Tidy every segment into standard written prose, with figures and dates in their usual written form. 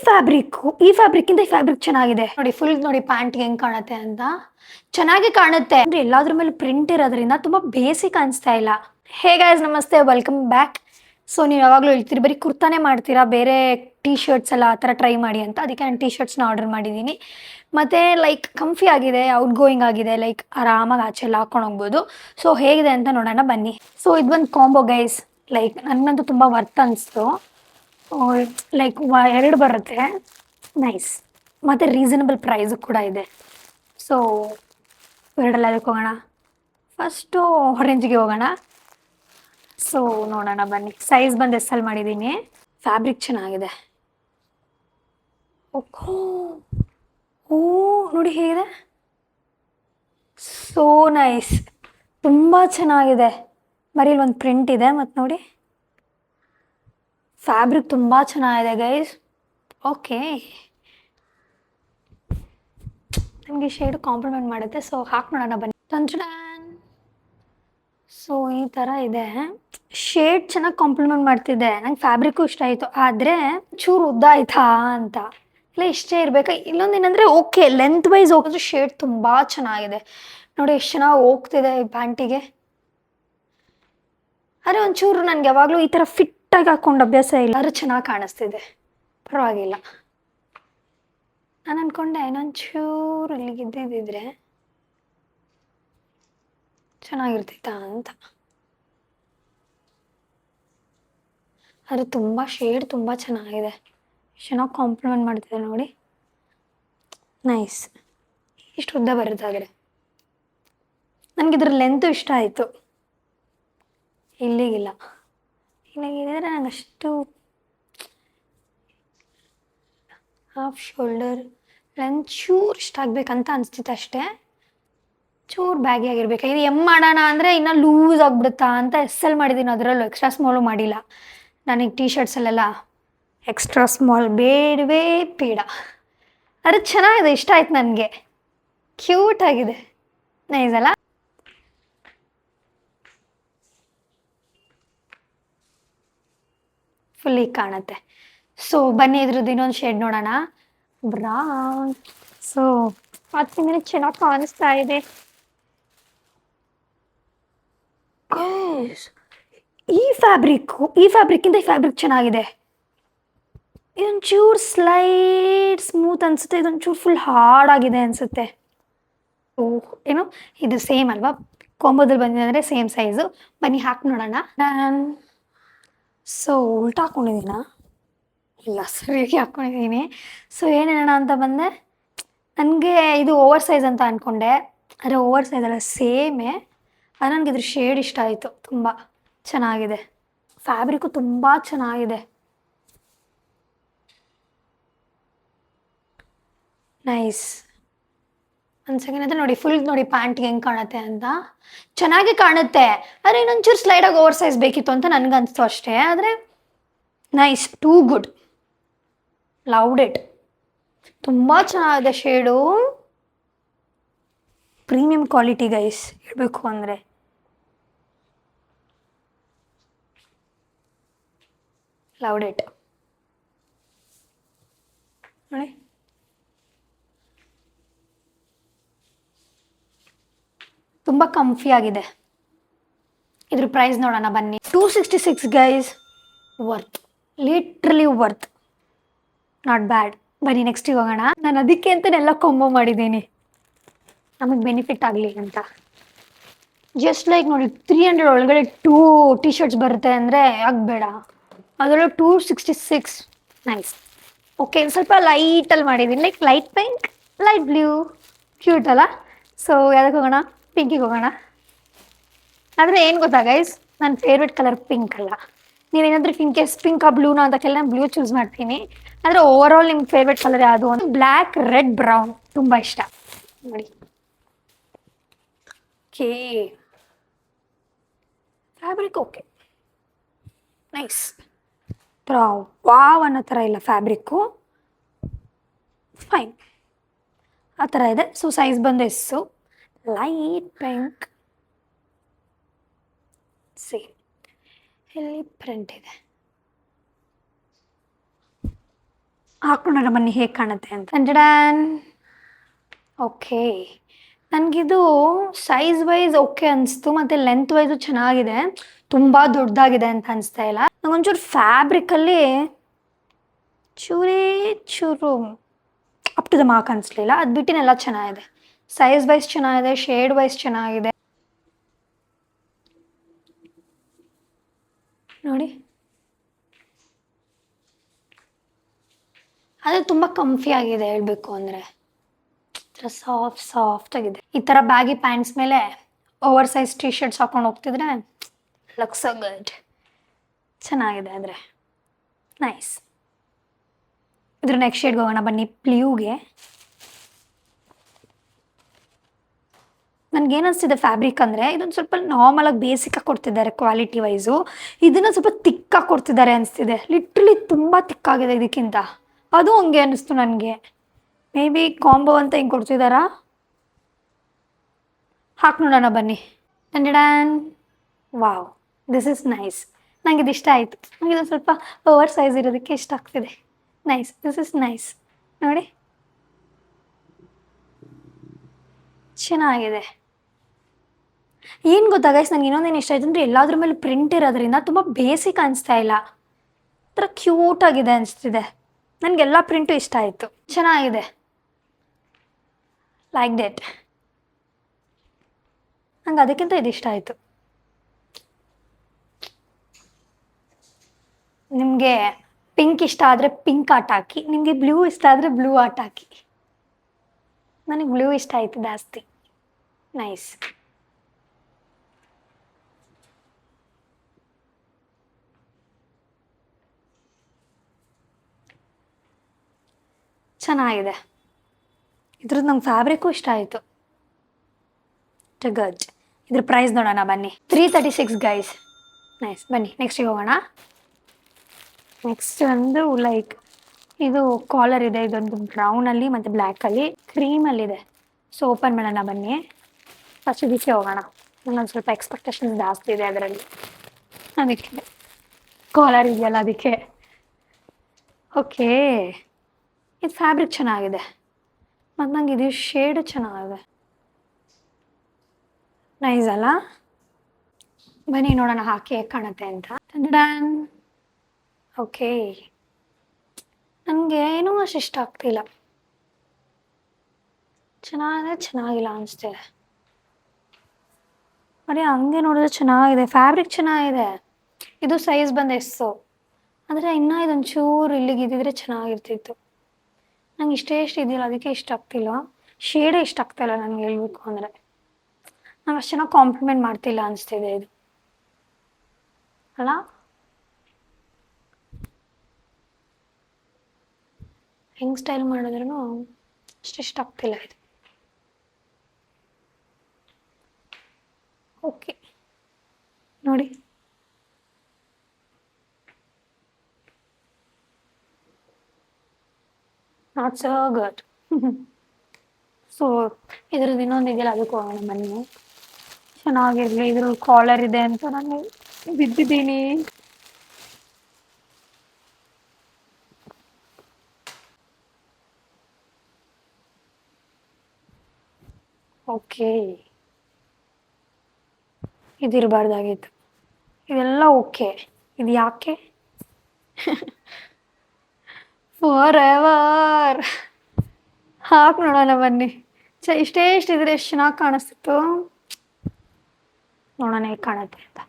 ಈ ಫ್ಯಾಬ್ರಿಕ್ಕಿಂತ ಈ ಫ್ಯಾಬ್ರಿಕ್ ಚೆನ್ನಾಗಿದೆ ನೋಡಿ. ಫುಲ್ ನೋಡಿ ಪ್ಯಾಂಟ್ಗೆ ಹೆಂಗ್ ಕಾಣುತ್ತೆ ಅಂತ. ಚೆನ್ನಾಗಿ ಕಾಣುತ್ತೆ ಅಂದ್ರೆ ಎಲ್ಲಾದ್ರ ಮೇಲೆ ಪ್ರಿಂಟ್ ಇರೋದ್ರಿಂದ ತುಂಬಾ ಬೇಸಿಕ್ ಅನಿಸ್ತಾ ಇಲ್ಲ. ಹೇ ಗೈಸ್, ನಮಸ್ತೆ, ವೆಲ್ಕಮ್ ಬ್ಯಾಕ್. ಸೊ ನೀವು ಯಾವಾಗಲೂ ಹೇಳ್ತೀರಿ ಬರೀ ಕುರ್ತಾನೇ ಮಾಡ್ತೀರಾ, ಬೇರೆ ಟೀ ಶರ್ಟ್ಸ್ ಎಲ್ಲ ಆ ಥರ ಟ್ರೈ ಮಾಡಿ ಅಂತ. ಅದಕ್ಕೆ ನಾನು ಟೀ ಶರ್ಟ್ಸ್ನ ಆರ್ಡರ್ ಮಾಡಿದ್ದೀನಿ. ಮತ್ತು ಲೈಕ್ ಕಂಫಿ ಆಗಿದೆ, ಔಟ್ ಗೋಯಿಂಗ್ ಆಗಿದೆ, ಲೈಕ್ ಆರಾಮಾಗಿ ಆಚೆ ಎಲ್ಲ ಹಾಕೊಂಡು ಹೋಗ್ಬೋದು. ಸೊ ಹೇಗಿದೆ ಅಂತ ನೋಡೋಣ ಬನ್ನಿ. ಸೊ ಇದೊಂದು ಕಾಂಬೋ ಗೈಸ್, ಲೈಕ್ ನನಗಂತೂ ತುಂಬ ವರ್ತ್ ಅನಿಸ್ತು. ಲೈಕ್ 2 ಬರುತ್ತೆ, ನೈಸ್, ಮತ್ತು ರೀಸನಬಲ್ ಪ್ರೈಸು ಕೂಡ ಇದೆ. ಸೊ ಎರಡಲ್ಲ ಅದಕ್ಕೆ ಹೋಗೋಣ. ಫಸ್ಟು ಆರೆಂಜ್ಗೆ ಹೋಗೋಣ. ಸೊ ನೋಡೋಣ ಬನ್ನಿ. ಸೈಜ್ ಬಂದು ಎಸ್ ಎಲ್ ಮಾಡಿದ್ದೀನಿ. ಫ್ಯಾಬ್ರಿಕ್ ಚೆನ್ನಾಗಿದೆ. ಓ ನೋಡಿ ಹೇಗಿದೆ, ಸೋ ನೈಸ್, ತುಂಬ ಚೆನ್ನಾಗಿದೆ. ಬರೀ ಒಂದು ಪ್ರಿಂಟ್ ಇದೆ ಮತ್ತು ನೋಡಿ ಫ್ಯಾಬ್ರಿಕ್ ತುಂಬ ಚೆನ್ನಾಗಿದೆ ಗೈಸ್. ಓಕೆ, ನಮಗೆ ಶೇಡು ಕಾಂಪ್ಲಿಮೆಂಟ್ ಮಾಡುತ್ತೆ. ಸೊ ಹಾಕಿ ನೋಡೋಣ ಬನ್ನಿ. ತಂಚಡಾನ್. ಸೊ ಈ ಥರ ಇದೆ, ಶೇಡ್ ಚೆನ್ನಾಗಿ ಕಾಂಪ್ಲಿಮೆಂಟ್ ಮಾಡ್ತಿದ್ದೆ. ನಂಗೆ ಫ್ಯಾಬ್ರಿಕ್ಕು ಇಷ್ಟ ಆಯಿತು, ಆದರೆ ಚೂರು ಉದ್ದ ಆಯ್ತಾ ಅಂತ. ಇಲ್ಲ ಇಷ್ಟೇ ಇರಬೇಕಾ. ಇನ್ನೊಂದೇನೆಂದರೆ ಓಕೆ, ಲೆಂತ್ ವೈಸ್ ಹೋಗಿದ್ರೆ ಶೇಡ್ ತುಂಬ ಚೆನ್ನಾಗಿದೆ. ನೋಡಿ ಎಷ್ಟು ಚೆನ್ನಾಗಿ ಹೋಗ್ತಿದೆ ಈ ಪ್ಯಾಂಟಿಗೆ. ಆದರೆ ಒಂಚೂರು ನನಗೆ ಯಾವಾಗಲೂ ಈ ಥರ ಫಿಟ್ಟಾಗಿ ಹಾಕ್ಕೊಂಡು ಅಭ್ಯಾಸ ಇಲ್ಲ, ಆದರೆ ಚೆನ್ನಾಗಿ ಕಾಣಿಸ್ತಿದೆ, ಪರವಾಗಿಲ್ಲ. ನಾನು ಅಂದ್ಕೊಂಡೆ ಇನ್ನೊಂಚೂರು ಇಲ್ಲಿಗೆ ಇದ್ದಿದ್ದಿದ್ರೆ ಚೆನ್ನಾಗಿರ್ತಿತ್ತ ಅಂತ. ಅದು ತುಂಬ ಶೇಡ್ ತುಂಬ ಚೆನ್ನಾಗಿದೆ, ಚೆನ್ನಾಗಿ ಕಾಂಪ್ಲಿಮೆಂಟ್ ಮಾಡ್ತಿದೆ ನೋಡಿ, ನೈಸ್. ಇಷ್ಟು ಉದ್ದ ಬರುತ್ತೆ. ಆದರೆ ನನಗಿದ್ರ ಲೆಂತು ಇಷ್ಟ ಆಯಿತು. ಇಲ್ಲಿಗಿಲ್ಲ, ಇಲ್ಲಿಗಿದ್ರೆ ನನಗೆ ಅಷ್ಟು ಹಾಫ್ ಶೋಲ್ಡರ್ ಲೆಂತ್ ಚೂರು ಇಷ್ಟ ಆಗಬೇಕಂತ ಅನಿಸ್ತಿತ್ತು ಅಷ್ಟೇ. ಚೂರು ಬ್ಯಾಗಿ ಆಗಿರ್ಬೇಕು. ಇದು ಮಾಡೋಣ ಅಂದರೆ ಇನ್ನೂ ಲೂಸ್ ಆಗಿಬಿಡುತ್ತಾ ಅಂತ ಎಸ್ ಎಲ್ ಮಾಡಿದ್ದೀನಿ. ಅದರಲ್ಲೂ ಎಕ್ಸ್ಟ್ರಾ ಸ್ಮಾಲು ಮಾಡಿಲ್ಲ. ನನಗೆ ಟೀ ಶರ್ಟ್ಸಲ್ಲೆಲ್ಲ ಎಕ್ಸ್ಟ್ರಾ ಸ್ಮಾಲ್ ಬೇಡವೇ ಬೇಡ. ಅದು ಚೆನ್ನಾಗಿದೆ, ಇಷ್ಟ ಆಯ್ತು ನನಗೆ, ಕ್ಯೂಟಾಗಿದೆ, ನೈಸ್ ಅಲ್ಲ. ಫುಲ್ಲಿ ಕಾಣುತ್ತೆ. ಸೊ ಬನ್ನಿ ಇದ್ರದ್ದು ಇನ್ನೊಂದು ಶೇಡ್ ನೋಡೋಣ, ಬ್ರೌನ್. ಸೊ 10 ಮಿನಿಟ್ ಚೆನ್ನಾಗಿ ಕಾಣಿಸ್ತಾ ಇದೆ. ಈ ಫ್ಯಾಬ್ರಿಕ್ಕಿಂತ ಈ ಫ್ಯಾಬ್ರಿಕ್ ಚೆನ್ನಾಗಿದೆ. ಇದೊಂಚೂರು ಸ್ಮೂತ್ ಅನಿಸುತ್ತೆ, ಇದೊಂಚೂರು ಫುಲ್ ಹಾರ್ಡಾಗಿದೆ ಅನಿಸುತ್ತೆ. ಏನು ಇದು ಸೇಮ್ ಅಲ್ವಾ, ಕಾಂಬೋದಲ್ಲಿ ಬಂದಿದೆ ಅಂದರೆ ಸೇಮ್ ಸೈಜು. ಬನ್ನಿ ಹಾಕಿ ನೋಡೋಣ. ಸೊ ಉಲ್ಟಾ ಹಾಕ್ಕೊಂಡಿದ್ದೀನ, ಇಲ್ಲ ಸರಿಯಾಗಿ ಹಾಕ್ಕೊಂಡಿದ್ದೀನಿ. ಸೊ ಏನೇನೋಣ ಅಂತ ಬಂದೆ, ನನಗೆ ಇದು ಓವರ್ ಸೈಜ್ ಅಂತ ಅಂದ್ಕೊಂಡೆ, ಆದರೆ ಓವರ್ ಸೈಜ್ ಅಲ್ಲ, ಸೇಮೇ. ಅದು ನನಗೆ ಇದ್ರ ಶೇಡ್ ಇಷ್ಟ ಆಯಿತು, ತುಂಬ ಚೆನ್ನಾಗಿದೆ. ಫ್ಯಾಬ್ರಿಕ್ಕು ತುಂಬ ಚೆನ್ನಾಗಿದೆ, ನೈಸ್. ಒಂದು ಸೆಕೆಂಡ್ ಅಂತ ನೋಡಿ, ಫುಲ್ ನೋಡಿ ಪ್ಯಾಂಟ್ಗೆ ಹೆಂಗೆ ಕಾಣುತ್ತೆ ಅಂತ. ಚೆನ್ನಾಗಿ ಕಾಣುತ್ತೆ, ಆದರೆ ಇನ್ನೊಂಚೂರು ಸ್ಲೈಡಾಗಿ ಓವರ್ ಸೈಜ್ ಬೇಕಿತ್ತು ಅಂತ ನನಗನ್ನಿಸ್ತು ಅಷ್ಟೇ. ಆದರೆ nice, too good, loved it. ತುಂಬ ಚೆನ್ನಾಗಿದೆ ಶೇಡು, ಪ್ರೀಮಿಯಂ ಕ್ವಾಲಿಟಿ ಗೈಸ್, ಹೇಳಬೇಕು ಅಂದರೆ. ಲವ್ಡ್ ಇಟ್ ನೋಡಿ. ತುಂಬ ಕಂಫಿ ಆಗಿದೆ. ಇದ್ರ ಪ್ರೈಸ್ ನೋಡೋಣ ಬನ್ನಿ. 266 guys, worth, literally worth, not bad. ಬನ್ನಿ ನೆಕ್ಸ್ಟಿಗೆ ಹೋಗೋಣ. ನಾನು ಅದಕ್ಕೆ ಅಂತಲೇ ಕಾಂಬೋ ಮಾಡಿದ್ದೀನಿ, ನಮಗೆ ಬೆನಿಫಿಟ್ ಆಗಲಿ ಅಂತ. ಜಸ್ಟ್ ಲೈಕ್ ನೋಡಿ, 300 ಒಳಗಡೆ 2 ಟೀ ಶರ್ಟ್ಸ್ ಬರುತ್ತೆ ಅಂದರೆ ಯಾಕೆ ಬೇಡ. ಅದರಲ್ಲೂ 266, ನೈಸ್. ಓಕೆ, ಸ್ವಲ್ಪ ಲೈಟಲ್ಲಿ ಮಾಡಿದ್ದೀನಿ, like light pink, light blue, cute ಅಲ್ಲ. ಸೊ ಯಾವುದಕ್ಕೆ ಹೋಗೋಣ, ಪಿಂಕಿಗೆ ಹೋಗೋಣ. ಆದರೆ ಏನು ಗೊತ್ತಾ ಗೈಸ್, ನನ್ನ ಫೇವ್ರೆಟ್ ಕಲರ್ ಪಿಂಕ್ ಅಲ್ಲ. ನೀವೇನಾದರೂ ಕೇಸ್ ಪಿಂಕಾ ಬ್ಲೂನ ಅಂತಕ್ಕೆಲ್ಲ ನಾನು ಬ್ಲೂ ಚೂಸ್ ಮಾಡ್ತೀನಿ. ಆದರೆ ಓವರ್ ಆಲ್ ನಿಮ್ಮ ಫೇವ್ರೆಟ್ ಕಲರ್ ಯಾವುದು ಅಂತ, ಬ್ಲ್ಯಾಕ್, ರೆಡ್, ಬ್ರೌನ್ ತುಂಬ ಇಷ್ಟ ನೋಡಿ. Okay, fabric okay, nice. Wow ಅನ್ನೋ ಥರ ಇಲ್ಲ ಫ್ಯಾಬ್ರಿಕ್ಕು, ಫೈನ್ ಆ ಥರ ಇದೆ. ಸೊ ಸೈಜ್ ಬಂದು ಎಸ್ಸು, ಲೈಟ್ ಪಿಂಕ್. ಸೇಮ್, ಇಲ್ಲಿ ಪ್ರಿಂಟ್ ಇದೆ. ಹಾಕೊಂಡ್ರೆ ಬನ್ನಿ ಹೇಗೆ ಕಾಣುತ್ತೆ ಅಂತ. ಡಾನ್. ಓಕೆ, ನನಗಿದು ಸೈಜ್ ವೈಸ್ ಓಕೆ ಅನಿಸ್ತು, ಮತ್ತು ಲೆಂತ್ ವೈಸು ಚೆನ್ನಾಗಿದೆ. ತುಂಬ ದೊಡ್ಡದಾಗಿದೆ ಅಂತ ಅನಿಸ್ತಾ ಇಲ್ಲ. ನಂಗೊಂಚೂರು ಫ್ಯಾಬ್ರಿಕಲ್ಲಿ ಚೂರೇ ಚೂರು ಅಪ್ ಟು ದ ಮಾರ್ಕ್ ಅನಿಸ್ಲಿಲ್ಲ. ಅದು ಬಿಟ್ಟಿನೆಲ್ಲ ಚೆನ್ನಾಗಿದೆ. ಸೈಜ್ ವೈಸ್ ಚೆನ್ನಾಗಿದೆ, ಶೇಡ್ ವೈಸ್ ಚೆನ್ನಾಗಿದೆ. ನೋಡಿ, ಅದು ತುಂಬ ಕಂಫಿ ಆಗಿದೆ ಹೇಳಬೇಕು ಅಂದರೆ. ಸಾಫ್ಟ್ ಆಗಿದೆ. ಈ ಥರ ಬ್ಯಾಗಿ ಪ್ಯಾಂಟ್ಸ್ ಮೇಲೆ ಓವರ್ ಸೈಜ್ ಟಿ ಶರ್ಟ್ಸ್ ಹಾಕೊಂಡು ಹೋಗ್ತಿದ್ರೆ ಲುಕ್ಸ್ ಸೊ ಗುಡ್. ಚೆನ್ನಾಗಿದೆ. ಆದರೆ ನೈಸ್. ಇದ್ರ ನೆಕ್ಸ್ಟ್ ಶೇಡ್ಗೆ ಹೋಗೋಣ ಬನ್ನಿ. ಬ್ಲೂಗೆ ನನಗೇನಿಸ್ತಿದೆ ಫ್ಯಾಬ್ರಿಕ್ ಅಂದರೆ, ಇದೊಂದು ಸ್ವಲ್ಪ ನಾರ್ಮಲಾಗಿ ಬೇಸಿಕಾಗಿ ಕೊಡ್ತಿದ್ದಾರೆ ಕ್ವಾಲಿಟಿ ವೈಸು. ಇದನ್ನು ಸ್ವಲ್ಪ ತಿಕ್ಕಾಗಿ ಕೊಡ್ತಿದ್ದಾರೆ ಅನಿಸ್ತಿದೆ. ಲಿಟ್ರಲಿ ತುಂಬ ತಿಕ್ಕಾಗಿದೆ ಇದಕ್ಕಿಂತ. ಅದು ಹಂಗೆ ಅನ್ನಿಸ್ತು ನನಗೆ. ಮೇ ಬಿ ಕಾಂಬೋ ಅಂತ ಹಿಂಗೆ ಕೊಡ್ತಿದ್ದಾರಾ? ಹಾಕಿ ನೋಡೋಣ ಬನ್ನಿ. Don. Wow, this is nice. ನನಗೆ ಇದು ಇಷ್ಟ ಆಯಿತು. ನನಗೆ ಇದೊಂದು ಸ್ವಲ್ಪ ಓವರ್ ಸೈಜ್ ಇರೋದಕ್ಕೆ ಇಷ್ಟ ಆಗ್ತಿದೆ. Nice, this is nice. ನೋಡಿ, ಚೆನ್ನಾಗಿದೆ. ಏನು ಗೊತ್ತಾ ಗೈಸ್, ನನಗೆ ಇನ್ನೊಂದೇನು ಇಷ್ಟ ಆಯಿತು ಅಂದರೆ, ಎಲ್ಲಾದ್ರ ಮೇಲೆ ಪ್ರಿಂಟ್ ಇರೋದ್ರಿಂದ ತುಂಬ ಬೇಸಿಕ್ ಅನಿಸ್ತಾ ಇಲ್ಲ, ಒಂಥರ ಕ್ಯೂಟಾಗಿದೆ ಅನಿಸ್ತಿದೆ. ನನಗೆಲ್ಲ ಪ್ರಿಂಟು ಇಷ್ಟ ಆಯಿತು, ಚೆನ್ನಾಗಿದೆ. Like debt. ನಂಗೆ ಅದಕ್ಕಿಂತ ಇದು ಇಷ್ಟ ಆಯಿತು. ನಿಮಗೆ ಪಿಂಕ್ ಇಷ್ಟ ಆದರೆ ಪಿಂಕ್ ಆರ್ಟ್ ಹಾಕಿ, ನಿಮಗೆ ಬ್ಲೂ ಇಷ್ಟ ಆದರೆ ಬ್ಲೂ ಆರ್ಟ್ ಹಾಕಿ. ನನಗೆ ಬ್ಲೂ ಇಷ್ಟ ಆಯಿತು ಜಾಸ್ತಿ. ನೈಸ್. ಚೆನ್ನಾಗಿದೆ. ಇದ್ರದ್ದು ನಂಗೆ ಫ್ಯಾಬ್ರಿಕ್ಕು ಇಷ್ಟ ಆಯಿತು. ಗಡ್. ಇದ್ರ ಪ್ರೈಸ್ ನೋಡೋಣ ಬನ್ನಿ. 336 ಗೈಸ್. ನೈಸ್. ಬನ್ನಿ ನೆಕ್ಸ್ಟಿಗೆ ಹೋಗೋಣ. ನೆಕ್ಸ್ಟ್ ಒಂದು ಲೈಕ್ ಇದು ಕಾಲರ್ ಇದೆ. ಇದೊಂದು ಬ್ರೌನಲ್ಲಿ ಮತ್ತು ಬ್ಲ್ಯಾಕಲ್ಲಿ ಕ್ರೀಮಲ್ಲಿದೆ. ಸೊ ಓಪನ್ ಮಾಡೋಣ ಬನ್ನಿ. ಫಸ್ಟ್ ಇದಕ್ಕೆ ಹೋಗೋಣ. ನನಗೊಂದು ಸ್ವಲ್ಪ ಎಕ್ಸ್ಪೆಕ್ಟೇಷನ್ಸ್ ಜಾಸ್ತಿ ಇದೆ ಅದರಲ್ಲಿ, ಅದಕ್ಕೆ ಕಾಲರ್ ಇದೆಯಲ್ಲ ಅದಕ್ಕೆ. ಓಕೆ, ಇದು ಫ್ಯಾಬ್ರಿಕ್ ಚೆನ್ನಾಗಿದೆ ಮತ್ತು ನಂಗೆ ಇದು ಶೇಡು ಚೆನ್ನಾಗಿದೆ. ನೈಸ್ ಅಲ್ಲ? ಬನ್ನಿ ನೋಡೋಣ ಹಾಕಿ ಹೇಗೆ ಕಾಣುತ್ತೆ ಅಂತ. ಡನ್. ಓಕೆ, ನನಗೆ ಏನೂ ಅಷ್ಟು ಇಷ್ಟ ಆಗ್ತಿಲ್ಲ. ಚೆನ್ನಾಗಿಲ್ಲ ಅನಿಸ್ತಿದೆ. ಬರೀ ಹಂಗೆ ನೋಡಿದ್ರೆ ಚೆನ್ನಾಗಿದೆ, ಫ್ಯಾಬ್ರಿಕ್ ಚೆನ್ನಾಗಿದೆ. ಇದು ಸೈಜ್ ಬಂದು ಎಸ್ಸು, ಆದರೆ ಇನ್ನೂ ಇದೊಂಚೂರು ಇಲ್ಲಿಗೆ ಇದ್ದಿದ್ರೆ ಚೆನ್ನಾಗಿರ್ತಿತ್ತು. ನಂಗೆ ಇಷ್ಟ ಇದೆಯಲ್ಲ ಅದಕ್ಕೆ ಇಷ್ಟ ಆಗ್ತಿಲ್ಲ. ಶೇಡೇ ಇಷ್ಟ ಆಗ್ತಾಯಿಲ್ಲ ನನಗೆ ಹೇಳ್ಬೇಕು ಅಂದರೆ. ನಂಗೆ ಅಷ್ಟು ಚೆನ್ನಾಗಿ ಕಾಂಪ್ಲಿಮೆಂಟ್ ಮಾಡ್ತಿಲ್ಲ ಅನಿಸ್ತಿದೆ ಇದು ಅಲ್ಲ. ಹೆಂಗೆ ಸ್ಟೈಲ್ ಮಾಡಿದ್ರೂ ಅಷ್ಟು ಇಷ್ಟ ಆಗ್ತಿಲ್ಲ ಇದು. ಓಕೆ ನೋಡಿ, ನಾಟ್ ಸೊ ಗುಡ್. ಸೊ ಇದ್ರದ್ದು ಇನ್ನೊಂದು ಇದೆಯಲ್ಲ ಅದಕ್ಕೆ ಹೋಗೋಣ ಬನ್ನಿ. ಚೆನ್ನಾಗಿರಲಿ. ಇದ್ರ ಕಾಲರ್ ಇದೆ ಅಂತ ನಾನು ಬಿದ್ದಿದ್ದೀನಿ. ಓಕೆ, ಇದಿರಬಾರ್ದಾಗಿತ್ತು. ಇದೆಲ್ಲ ಓಕೆ, ಇದು ಯಾಕೆ? For ever. ಹಾಕಿ ನೋಡೋಣ ಬನ್ನಿ. ಇಷ್ಟೇ ಇಷ್ಟಿದ್ರೆ ಎಷ್ಟು ಚೆನ್ನಾಗಿ ಕಾಣಿಸ್ತಿತ್ತು. ನೋಡೋಣ ಹೇಗೆ ಕಾಣುತ್ತೆ ಅಂತ.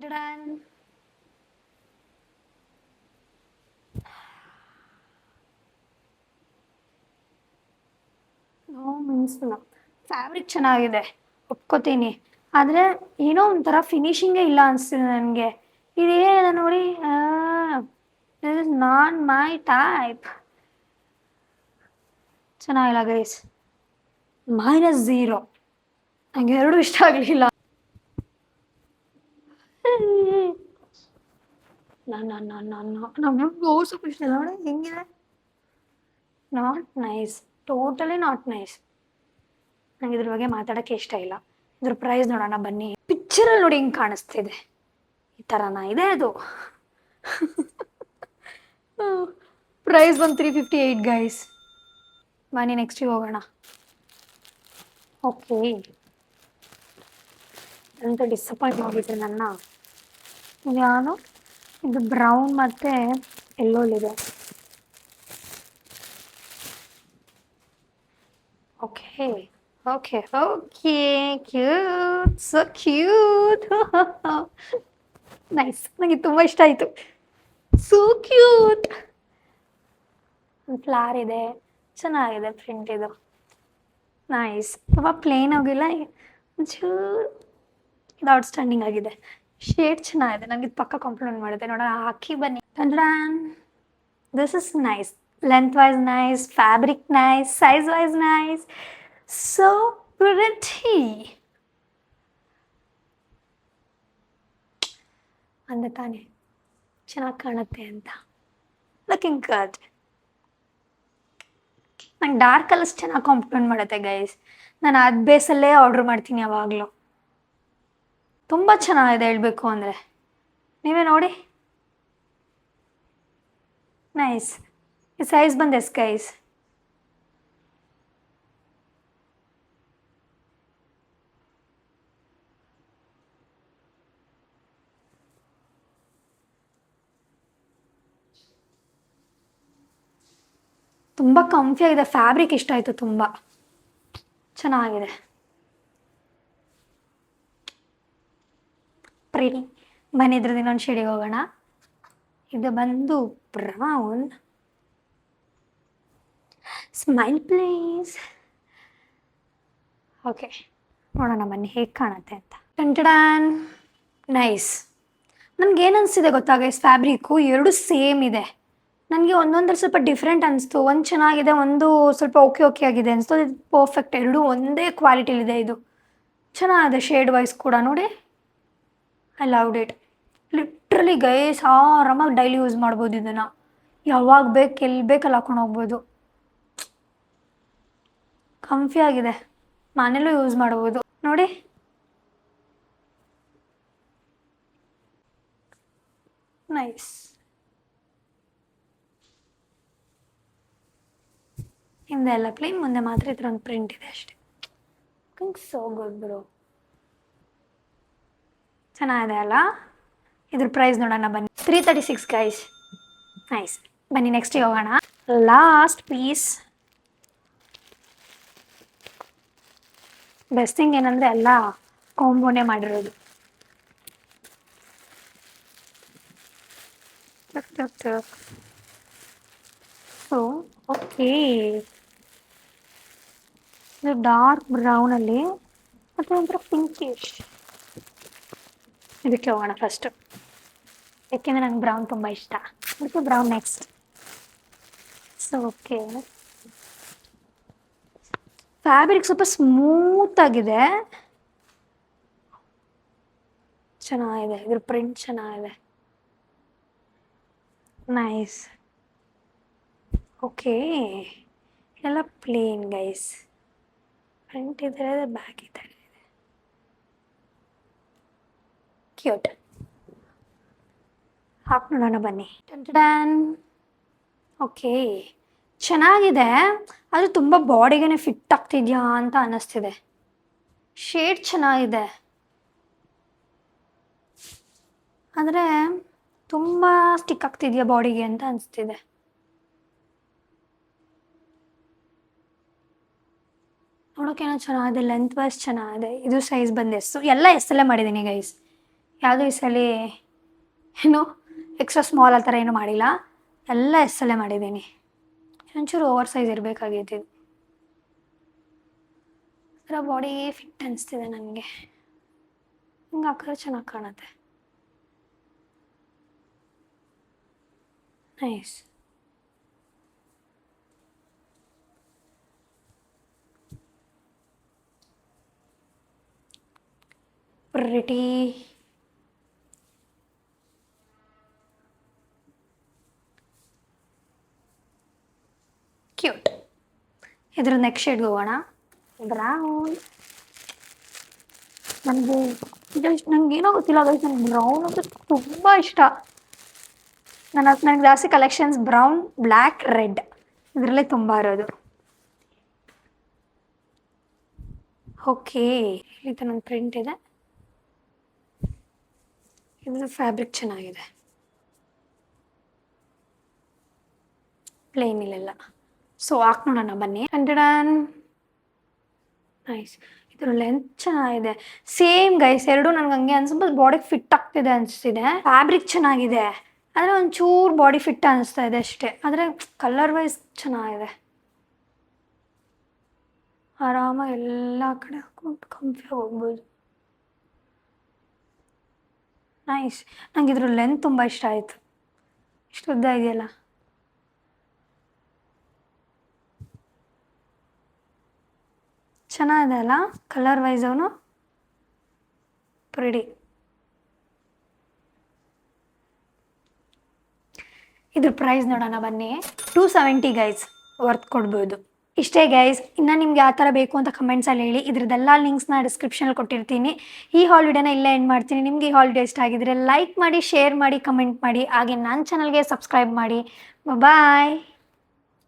ಮೀನ್ಸಿಲ್ಲ. ಫ್ಯಾಬ್ರಿಕ್ ಚೆನ್ನಾಗಿದೆ ಒಪ್ಕೋತೀನಿ, ಆದರೆ ಏನೋ ಒಂಥರ ಫಿನಿಶಿಂಗೇ ಇಲ್ಲ ಅನಿಸ್ತಿದೆ ನನಗೆ. ಇದೇನಿದೆ ನೋಡಿ, this is not my type. ಚೆನ್ನಾಗಿಲ್ಲ ಗೈಸ್. -0. ನನಗೆ ಎರಡೂ ಇಷ್ಟ ಆಗಲಿಲ್ಲ. ನಾನು ತೋರ್ಸೋಕ್ಕೂ ಇಷ್ಟ ಇಲ್ಲ. ನೋಡಿ ಹೆಂಗಿದೆ, not nice, totally not nice. ನಂಗೆ ಇದ್ರ ಬಗ್ಗೆ ಮಾತಾಡೋಕ್ಕೆ ಇಷ್ಟ ಇಲ್ಲ. ಇದ್ರ ಪ್ರೈಸ್ ನೋಡೋಣ ಬನ್ನಿ. ಪಿಕ್ಚರಲ್ಲಿ ನೋಡಿ ಹಿಂಗೆ ಕಾಣಿಸ್ತಿದೆ, ಈ ಥರನ ಇದೆ ಅದು. ಪ್ರೈಸ್ ಒಂದು 358 ಗೈಸ್. ಬನ್ನಿ ನೆಕ್ಸ್ಟಿಗೆ ಹೋಗೋಣ. ಓಕೆ, ಅಂತ ಡಿಸಪಾಯಿಂಟ್ ಮಾಡಿದ್ದೆ ನನ್ನ. ಯಾನು ಇದು ಬ್ರೌನ್ ಮತ್ತು ಎಲ್ಲೋಲಿದೆ. Okay okay okay, cute, so cute. Nice, ನನಗೆ ತುಂಬ ಇಷ್ಟ ಆಯಿತು. So cute. ಒಂದು ಫ್ಲವರ್ ಇದೆ, ಚೆನ್ನಾಗಿದೆ ಪ್ರಿಂಟ್ ಇದು. ನೈಸ್, ತುಂಬ ಪ್ಲೇನ್ ಹೋಗಿಲ್ಲ, ಒಂಚೂರು ಇದು ಔಟ್ಸ್ಟ್ಯಾಂಡಿಂಗ್ ಆಗಿದೆ. ಶೇಡ್ ಚೆನ್ನಾಗಿದೆ, ನನಗೆ ಇದು ಪಕ್ಕ ಕಾಂಪ್ಲಿಮೆಂಟ್ ಮಾಡುತ್ತೆ. ನೋಡೋಣ, ಹಾಕಿ ಬನ್ನಿ. This is nice, length wise nice, fabric nice, size wise nice, so pretty ಅಂದ ತಾನೆ ಚೆನ್ನಾಗಿ ಕಾಣುತ್ತೆ ಅಂತ. Looking good. ನಂಗೆ ಡಾರ್ಕ್ ಕಲರ್ಸ್ ಚೆನ್ನಾಗಿ ಕಾಂಪ್ಲಿಮೆಂಟ್ ಮಾಡುತ್ತೆ ಗೈಸ್. ನಾನು ಅದು ಬೇಸಲ್ಲೇ ಆರ್ಡ್ರ್ ಮಾಡ್ತೀನಿ ಯಾವಾಗಲೂ. ತುಂಬ ಚೆನ್ನಾಗಿದೆ ಹೇಳಬೇಕು ಅಂದರೆ, ನೀವೇ ನೋಡಿ. ನೈಸ್. ಈ ಸೈಜ್ ಬಂದು ಎಸ್ ಗೈಸ್? ತುಂಬ ಕಂಫಿ ಆಗಿದೆ, ಫ್ಯಾಬ್ರಿಕ್ ಇಷ್ಟ ಆಯಿತು, ತುಂಬ ಚೆನ್ನಾಗಿದೆ. ಪ್ರೀತಿ. ಬನ್ನಿ ಇದ್ರದ್ದು ಇನ್ನೊಂದು ಶೇಡಿಗೆ ಹೋಗೋಣ. ಇದು ಬಂದು ಬ್ರೌನ್. Smile please. ಓಕೆ, ನೋಡೋಣ ಬನ್ನಿ ಹೇಗೆ ಕಾಣುತ್ತೆ ಅಂತ. ಟಂಟಡಾನ್. ನೈಸ್. ನನಗೇನು ಅನಿಸ್ತಿದೆ ಗೊತ್ತಾ ಗೈಸ್, ಫ್ಯಾಬ್ರಿಕ್ಕು ಎರಡು ಸೇಮ್ ಇದೆ. ನನಗೆ ಒಂದೊಂದ್ರಲ್ಲಿ ಸ್ವಲ್ಪ ಡಿಫ್ರೆಂಟ್ ಅನಿಸ್ತು. ಒಂದು ಚೆನ್ನಾಗಿದೆ, ಒಂದು ಸ್ವಲ್ಪ ಓಕೆ ಓಕೆ ಆಗಿದೆ ಅನಿಸ್ತು. ಇದು ಪರ್ಫೆಕ್ಟ್, ಎರಡೂ ಒಂದೇ ಕ್ವಾಲಿಟಿಲಿದೆ. ಇದು ಚೆನ್ನಾಗಿದೆ ಶೇಡ್ ವೈಸ್ ಕೂಡ. ನೋಡಿ, I loved it. Literally guys, ಆರಾಮಾಗಿ ಡೈಲಿ ಯೂಸ್ ಮಾಡ್ಬೋದು ಇದನ್ನು. ಯಾವಾಗ ಬೇಕು ಎಲ್ಲಿ ಬೇಕಲ್ಲಿ ಹಾಕೊಂಡು ಹೋಗ್ಬೋದು. ಕಂಫಿ ಆಗಿದೆ, ಮನೇಲೂ ಯೂಸ್ ಮಾಡ್ಬೋದು. ನೋಡಿ, ನೈಸ್. ಹಿಂದೆ ಎಲ್ಲ ಪ್ಲೇನ್, ಮುಂದೆ ಮಾತ್ರ ಈ ಥರ ಒಂದು ಪ್ರಿಂಟ್ ಇದೆ ಅಷ್ಟೇ. ಸೋ ಗುಡ್ ಬ್ರೋ, ಚೆನ್ನಾಗಿದೆ ಅಲ್ಲ? ಇದ್ರ ಪ್ರೈಸ್ ನೋಡೋಣ ಬನ್ನಿ. 336 ಗೈಸ್. ನೈಸ್. ಬನ್ನಿ ನೆಕ್ಸ್ಟಿಗೆ ಹೋಗೋಣ. Last piece. ಬೆಸ್ಟ್ ಥಿಂಗ್ ಏನಂದರೆ ಎಲ್ಲ ಕಾಂಬೋನೇ ಮಾಡಿರೋದು. ಸೊ ಓಕೆ, ಇದು ಡಾರ್ಕ್ ಬ್ರೌನಲ್ಲಿ ಮತ್ತು ಒಂಥರ ಪಿಂಕಿಶ್. ಇದಕ್ಕೆ ಹೋಗೋಣ ಫಸ್ಟು, ಯಾಕೆಂದರೆ ನಂಗೆ ಬ್ರೌನ್ ತುಂಬ ಇಷ್ಟ. ಅದಕ್ಕೆ brown next. So okay, fabric ಸ್ವಲ್ಪ ಸ್ಮೂತಾಗಿದೆ, ಚೆನ್ನಾಗಿದೆ. ಇದ್ರ ಪ್ರಿಂಟ್ ಚೆನ್ನಾಗಿದೆ. ನೈಸ್. ಓಕೆ, ಎಲ್ಲ ಪ್ಲೇನ್ ಗೈಸ್. ಫ್ರಂಟ್ ಇದೆ, ಬ್ಯಾಕ್ ಇದೆ. ಕ್ಯೂಟ್. ಹಾಕಿ ನೋಡೋಣ ಬನ್ನಿ. ಟನ್. ಓಕೆ, ಚೆನ್ನಾಗಿದೆ, ಆದರೆ ತುಂಬ ಬಾಡಿಗೆ ಫಿಟ್ ಆಗ್ತಿದ್ಯಾ ಅಂತ ಅನ್ನಿಸ್ತಿದೆ. ಶೇಡ್ ಚೆನ್ನಾಗಿದೆ, ಆದರೆ ತುಂಬ ಸ್ಟಿಕ್ ಆಗ್ತಿದೆಯಾ ಬಾಡಿಗೆ ಅಂತ ಅನಿಸ್ತಿದೆ. ನೋಡೋಕ್ಕೇನೋ ಚೆನ್ನಾಗಿದೆ, ಲೆಂತ್ ವೈಸ್ ಚೆನ್ನಾಗಿದೆ. ಇದು ಸೈಜ್ ಬಂದು ಎಸ್. ಎಲ್ಲ ಎಸ್ಸಲ್ಲೇ ಮಾಡಿದ್ದೀನಿ ಗೈಸ್, ಯಾವುದೂ ಈ ಸಲ ಏನು ಎಕ್ಸ್ಟ್ರಾ ಸ್ಮಾಲ್ ಆ ಥರ ಏನೂ ಮಾಡಿಲ್ಲ, ಎಲ್ಲ ಎಸ್ಸಲ್ಲೇ ಮಾಡಿದ್ದೀನಿ. ಒಂಚೂರು ಓವರ್ ಸೈಜ್ ಇರಬೇಕಾಗಿತ್ತು. ಇದು ಥರ ಬಾಡಿ ಫಿಟ್ ಅನಿಸ್ತಿದೆ ನನಗೆ. ಹಿಂಗೆ ಹಾಕಿದ್ರೆ ಚೆನ್ನಾಗಿ ಕಾಣುತ್ತೆ. ನೈಸ್. ಪ್ರಿಟಿ. ಕ್ಯೂಟ್. ಇದ್ರ ನೆಕ್ಸ್ಟ್ ಶೇಡ್ಗೆ ಹೋಗೋಣ. ಬ್ರೌನ್. ನನಗೇನೋ ಗೊತ್ತಿಲ್ಲ ಗೈಸ್, ನನಗೆ ಬ್ರೌನ್ ಅಂತ ತುಂಬ ಇಷ್ಟ. ನನಗೆ ಜಾಸ್ತಿ ಕಲೆಕ್ಷನ್ಸ್ ಬ್ರೌನ್, ಬ್ಲ್ಯಾಕ್, ರೆಡ್ ಇದರಲ್ಲೇ ತುಂಬ ಇರೋದು. ಓಕೆ, ಇಲ್ಲಿ ನನ್ನ ಪ್ರಿಂಟ್ ಇದೆ. ಇದು ಫ್ಯಾಬ್ರಿಕ್ ಚೆನ್ನಾಗಿದೆ, ಪ್ಲೇನ್ ಇಲ್ಲೆಲ್ಲ. ಸೊ ಹಾಕಿ ನೋಡೋಣ ಬನ್ನಿ. ನೈಸ್. ಇದ್ರ ಲೆಂತ್ ಚೆನ್ನಾಗಿದೆ. ಸೇಮ್ ಗೈಸ್, ಎರಡು ನನಗೆ ಹಂಗೆ ಅನ್ಸುತ್ತೆ. ಬಾಡಿಗೆ ಫಿಟ್ ಆಗ್ತಿದೆ ಅನಿಸ್ತಿದೆ. ಫ್ಯಾಬ್ರಿಕ್ ಚೆನ್ನಾಗಿದೆ, ಆದರೆ ಒಂಚೂರು ಬಾಡಿ ಫಿಟ್ ಅನಿಸ್ತಾ ಇದೆ ಅಷ್ಟೇ. ಆದರೆ ಕಲರ್ ವೈಸ್ ಚೆನ್ನಾಗಿದೆ. ಆರಾಮಾಗಿ ಎಲ್ಲ ಕಡೆ ಹಾಕೊಂಡು ಕಂಫಿಯಾಗಿ ಹೋಗ್ಬೋದು. ನೈಸ್. ನಂಗೆ ಇದ್ರ ಲೆಂತ್ ತುಂಬ ಇಷ್ಟ ಆಯಿತು. ಇಷ್ಟು ಉದ್ದ ಇದೆಯಲ್ಲ, ಚೆನ್ನಾಗಿದೆ ಅಲ್ಲ ಕಲರ್ ವೈಸ್. ಅವನು ಪ್ರಿಡಿ. ಇದ್ರ ಪ್ರೈಸ್ ನೋಡೋಣ ಬನ್ನಿ. 270 ಗೈಸ್, ವರ್ತ್ ಕೊಡ್ಬೋದು. ಇಷ್ಟೇ ಗೈಸ್. ಇನ್ನು ನಿಮ್ಗೆ ಯಾವ ಥರ ಬೇಕು ಅಂತ ಕಮೆಂಟ್ಸಲ್ಲಿ ಹೇಳಿ. ಇದ್ರದ್ದೆಲ್ಲ ಲಿಂಕ್ಸ್ನ ಡಿಸ್ಕ್ರಿಪ್ಷನಲ್ಲಿ ಕೊಟ್ಟಿರ್ತೀನಿ. ಈ ಹಾಲಿಡೇನ ಇಲ್ಲೇ ಎಂಡ್ ಮಾಡ್ತೀನಿ. ನಿಮಗೆ ಈ ಹಾಲಿಡೇ ಇಷ್ಟ ಆಗಿದ್ರೆ ಲೈಕ್ ಮಾಡಿ, ಶೇರ್ ಮಾಡಿ, ಕಮೆಂಟ್ ಮಾಡಿ. ಹಾಗೆ ನನ್ನ ಚಾನಲ್ಗೆ ಸಬ್ಸ್ಕ್ರೈಬ್ ಮಾಡಿ. ಬಾಯ್.